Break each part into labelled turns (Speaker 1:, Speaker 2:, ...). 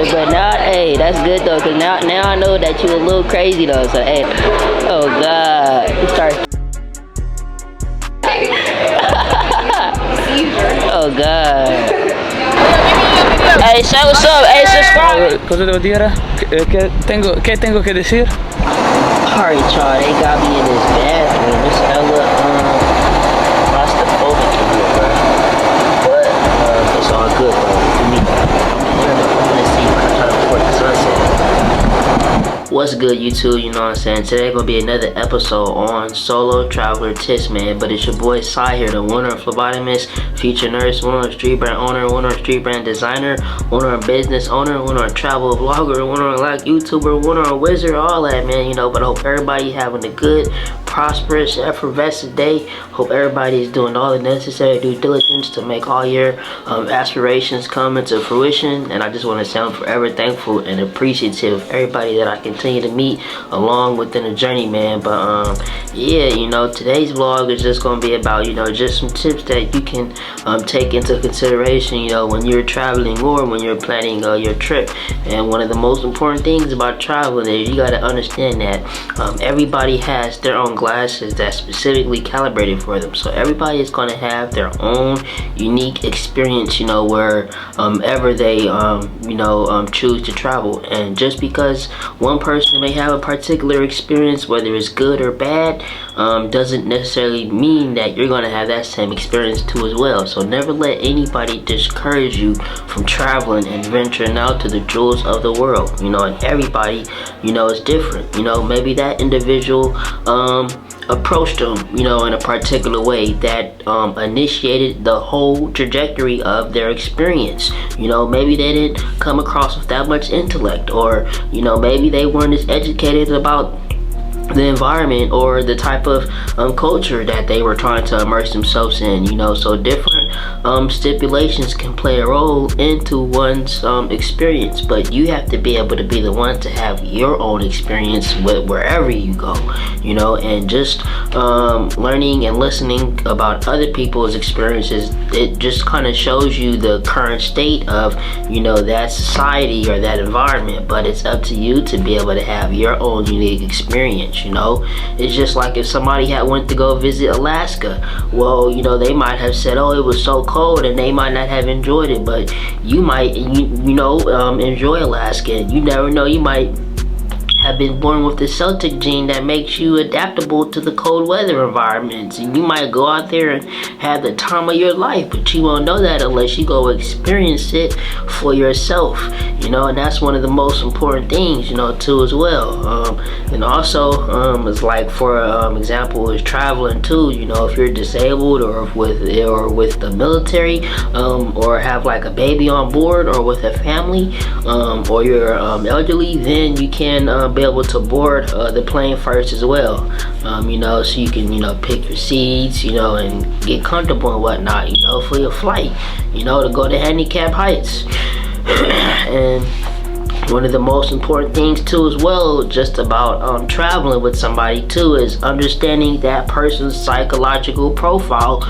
Speaker 1: Hey, but now, hey, that's good though, cause now I know that you a little crazy though. So hey, oh God, you start. Oh God. Hey, say what's up. Hey, subscribe.
Speaker 2: Cosa devo dire? Che tengo che decir?
Speaker 1: Alright, y'all, they got me in this bathroom. This hella claustrophobic in here, bro. But it's all good, bro. For me, I'm gonna see if I try to report the sunset. What's good, YouTube? You know what I'm saying? Today gonna be another episode on solo traveler tips, man. But it's your boy Sai here, the winner of phlebotomist, future nurse, winner of street brand owner, winner of street brand designer, winner of business owner, winner of travel vlogger, winner of like YouTuber, winner of wizard, all that, man. You know. But I hope everybody having a good, prosperous, effervescent day. Hope everybody is doing all the necessary due diligence to make all your aspirations come into fruition. And I just want to say I'm forever thankful and appreciative of everybody that I continue to meet along within the journey, man. But yeah, you know, today's vlog is just going to be about, you know, just some tips that you can take into consideration, you know, when you're traveling or when you're planning your trip. And one of the most important things about traveling is you got to understand that everybody has their own glasses that's specifically calibrated for them. So everybody is going to have their own unique experience, you know, wherever they choose to travel. And just because one person may have a particular experience, whether it's good or bad, doesn't necessarily mean that you're going to have that same experience too as well. So never let anybody discourage you from traveling and venturing out to the jewels of the world. You know, and everybody, you know, is different. You know, maybe that individual approached them, you know, in a particular way that initiated the whole trajectory of their experience. You know, maybe they didn't come across with that much intellect, or, you know, maybe they weren't as educated about the environment or the type of culture that they were trying to immerse themselves in, you know. So different stipulations can play a role into one's experience, but you have to be able to be the one to have your own experience with wherever you go, you know. And just learning and listening about other people's experiences, it just kind of shows you the current state of, you know, that society or that environment. But it's up to you to be able to have your own unique experience. You know, it's just like if somebody had went to go visit Alaska. Well, you know, they might have said, oh, it was so cold, and they might not have enjoyed it. But you might, enjoy Alaska. You never know, you might have been born with the Celtic gene that makes you adaptable to the cold weather environments, and you might go out there and have the time of your life, but you won't know that unless you go experience it for yourself, you know. And that's one of the most important things, you know, too, as well. And also it's like, for example, is traveling too, you know. If you're disabled or with the military, or have like a baby on board, or with a family, or you're elderly, then you can be able to board the plane first as well, you know, so you can, you know, pick your seats, you know, and get comfortable and whatnot, you know, for your flight, you know, to go to handicap heights. And one of the most important things too as well, just about traveling with somebody too, is understanding that person's psychological profile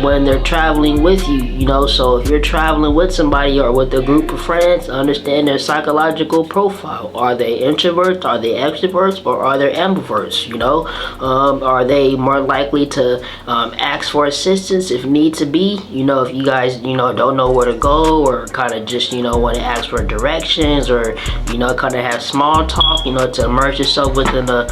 Speaker 1: when they're traveling with you, you know. So if you're traveling with somebody or with a group of friends, understand their psychological profile. Are they introverts, are they extroverts, or are they ambiverts, you know? Are they more likely to ask for assistance if need to be, you know, if you guys, you know, don't know where to go, or kind of just, you know, want to ask for directions, or, you know, kind of have small talk, you know, to immerse yourself within the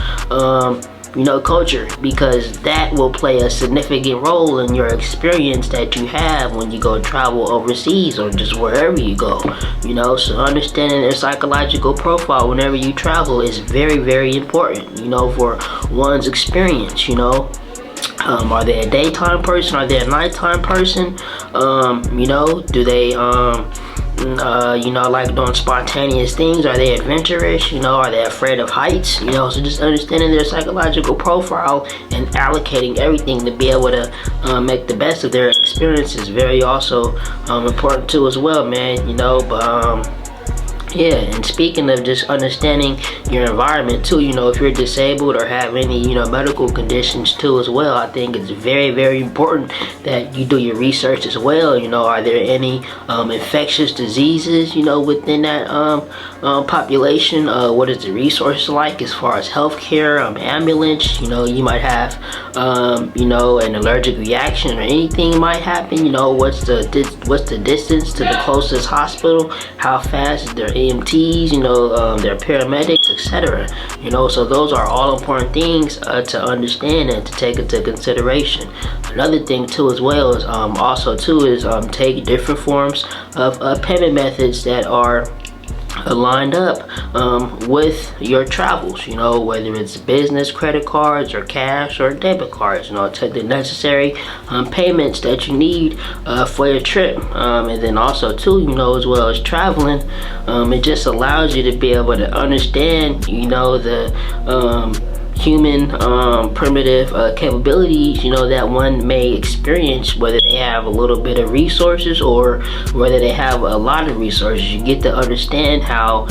Speaker 1: you know, culture, because that will play a significant role in your experience that you have when you go travel overseas or just wherever you go, you know. So understanding their psychological profile whenever you travel is very, very important, you know, for one's experience, you know. Are they a daytime person? Are they a nighttime person? You know, do they you know, like doing spontaneous things? Are they adventurous? You know, are they afraid of heights? You know, so just understanding their psychological profile and allocating everything to be able to make the best of their experience is very also important too as well, man. You know, but Yeah, and speaking of just understanding your environment too, you know, if you're disabled or have any, you know, medical conditions too as well, I think it's very, very important that you do your research as well. You know, are there any infectious diseases, you know, within that population? What is the resources like as far as healthcare, ambulance? You know, you might have, you know, an allergic reaction or anything might happen. You know, what's the distance to the closest hospital? How fast is their EMTs, you know, their paramedics, etc. You know, so those are all important things to understand and to take into consideration. Another thing too as well is take different forms of payment methods that are lined up with your travels, you know, whether it's business credit cards or cash or debit cards. You know, take the necessary payments that you need for your trip, and then also too, you know, as well as traveling, it just allows you to be able to understand, you know, the human primitive capabilities, you know, that one may experience, whether they have a little bit of resources or whether they have a lot of resources. You get to understand how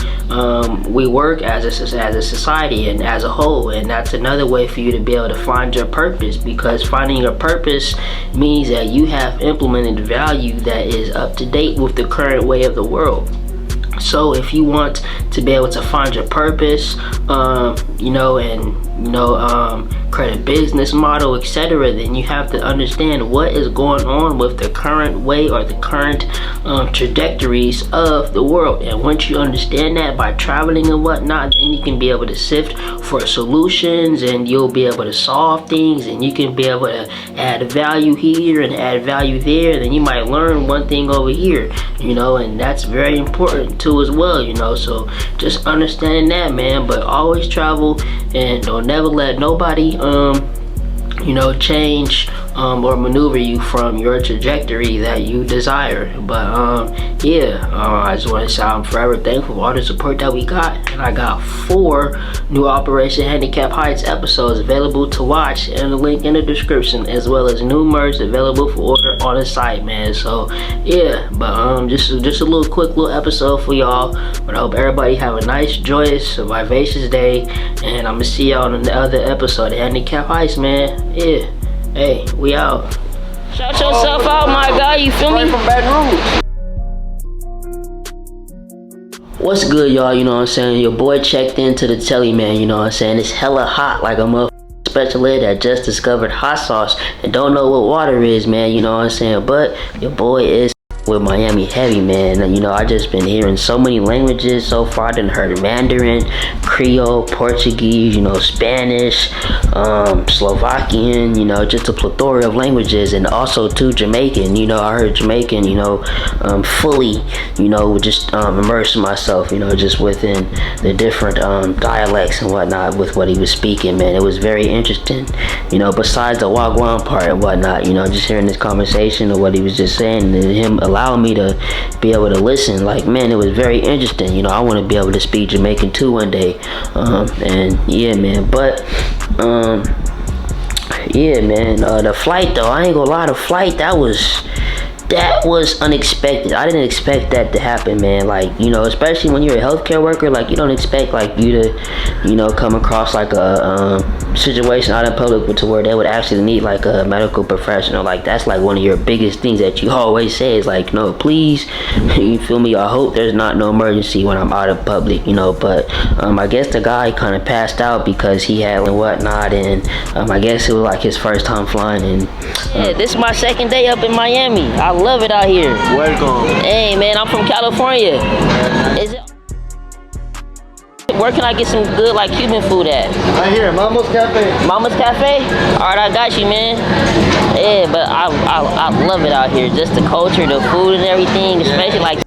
Speaker 1: we work as a society and as a whole, and that's another way for you to be able to find your purpose, because finding your purpose means that you have implemented value that is up to date with the current way of the world. So if you want to be able to find your purpose, you know, and create a business model, etc., then you have to understand what is going on with the current way or the current trajectories of the world. And once you understand that by traveling and whatnot, then you can be able to sift for solutions, and you'll be able to solve things, and you can be able to add value here and add value there. And then you might learn one thing over here, you know, and that's very important too as well, you know. So just understanding that, man. But always travel, and don't never let nobody you know, change or maneuver you from your trajectory that you desire. But yeah, I just want to say I'm forever thankful for all the support that we got, and I got 4 new Operation Handicap Heights episodes available to watch, and the link in the description, as well as new merch available for order on the site, man. So yeah, but just a little quick little episode for y'all. But I hope everybody have a nice, joyous, vivacious day, and I'm gonna see y'all in the other episode of Handicap Heights, man. Yeah, hey, we out. Shout yourself out, my guy, you feel me? From Baton Rouge. What's good, y'all? You know what I'm saying? Your boy checked into the telly, man. You know what I'm saying? It's hella hot, like a motherfucker special ed that just discovered hot sauce and don't know what water is, man. You know what I'm saying? But your boy is with Miami heavy, man. And, you know, I just been hearing so many languages so far. I done heard Mandarin, Creole, Portuguese, you know, Spanish, Slovakian, you know, just a plethora of languages, and also too Jamaican. You know, I heard Jamaican, you know, fully, you know, just immersing myself, you know, just within the different dialects and whatnot with what he was speaking, man. It was very interesting, you know, besides the Wagwan part and whatnot, you know, just hearing this conversation of what he was just saying, and him allowing me to be able to listen, like, man, it was very interesting. You know, I want to be able to speak Jamaican too one day. And yeah, man, but yeah, man, the flight though, I ain't gonna lie, the flight, that was unexpected. I didn't expect that to happen, man. Like, you know, especially when you're a healthcare worker, like, you don't expect, like, you to, you know, come across like a situation out in public to where they would actually need like a medical professional. Like, that's like one of your biggest things that you always say is like, no, please, you feel me? I hope there's not no emergency when I'm out in public, you know. But I guess the guy kind of passed out because he had and whatnot, and I guess it was like his first time flying. And yeah, this is my second day up in Miami. I love it out here.
Speaker 3: Welcome.
Speaker 1: Hey, man, I'm from California. Is it? Where can I get some good, like, Cuban food at?
Speaker 3: Right here, Mama's Cafe.
Speaker 1: Mama's Cafe? Alright, I got you, man. Yeah, but I love it out here. Just the culture, the food and everything, especially like...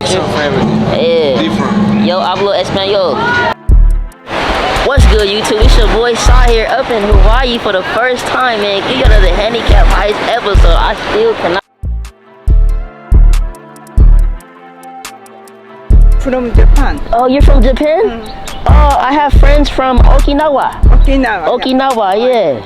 Speaker 3: Some everything.
Speaker 1: Yeah.
Speaker 3: Different.
Speaker 1: Yo hablo español. What's good, YouTube? It's your boy Sai here up in Hawaii for the first time, man. Give you another Handicap Heights episode. I still cannot...
Speaker 4: From Japan.
Speaker 1: Oh, you're from Japan? Oh, I have friends from Okinawa.
Speaker 4: Okinawa.
Speaker 1: Okinawa, yeah.